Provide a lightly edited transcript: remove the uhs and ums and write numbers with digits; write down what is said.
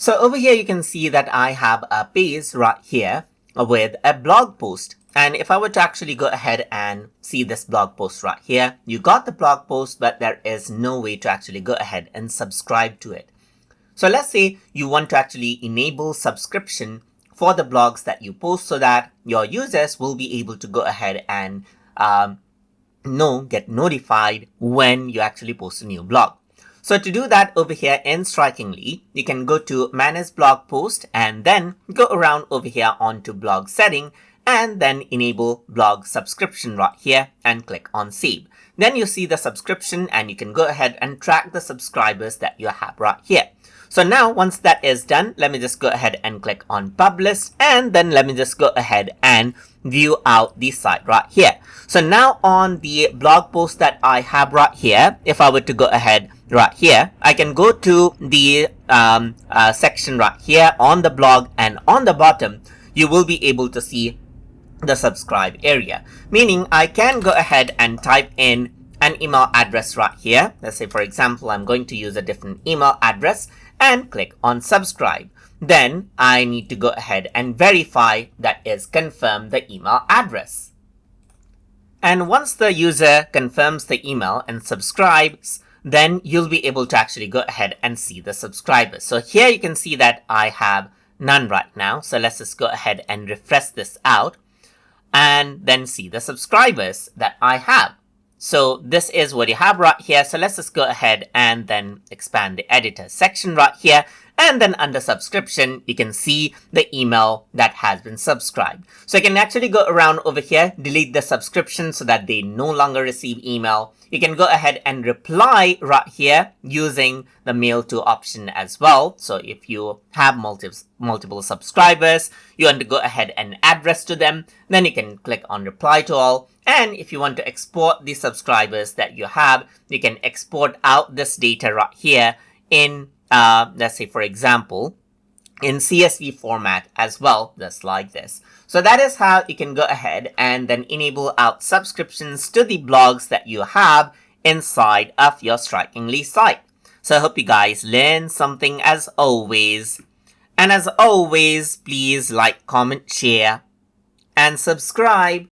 So over here, you can see that I have a page right here with a blog post. And if I were to actually go ahead and see this blog post right here, you got the blog post, but there is no way to actually go ahead and subscribe to it. So let's say you want to actually enable subscription for the blogs that you post so that your users will be able to go ahead and get notified when you actually post a new blog. So to do that over here in Strikingly, you can go to Manage Blog Post and then go around over here onto Blog Setting and then enable blog subscription right here and click on Save. Then you see the subscription and you can go ahead and track the subscribers that you have right here. So now once that is done, let me just go ahead and click on Publish and then let me just go ahead and view out the site right here. So now on the blog post that I have right here, if I were to go ahead right here, I can go to the section right here on the blog, and on the bottom, you will be able to see the subscribe area, meaning I can go ahead and type in an email address right here. Let's say, for example, I'm going to use a different email address and click on subscribe. Then I need to go ahead and verify, that is, confirm the email address. And once the user confirms the email and subscribes, then you'll be able to actually go ahead and see the subscribers. So here you can see that I have none right now. So let's just go ahead and refresh this out and then see the subscribers that I have. So this is what you have right here. So let's just go ahead and then expand the editor section right here. And then under subscription, you can see the email that has been subscribed. So you can actually go around over here, delete the subscription so that they no longer receive email. You can go ahead and reply right here using the mail to option as well. So if you have multiple subscribers, you want to go ahead and address to them, then you can click on reply to all. And if you want to export the subscribers that you have, you can export out this data right here in let's say, for example, in CSV format as well, just like this. So that is how you can go ahead and then enable out subscriptions to the blogs that you have inside of your Strikingly site. So I hope you guys learned something as always. And as always, please like, comment, share, and subscribe.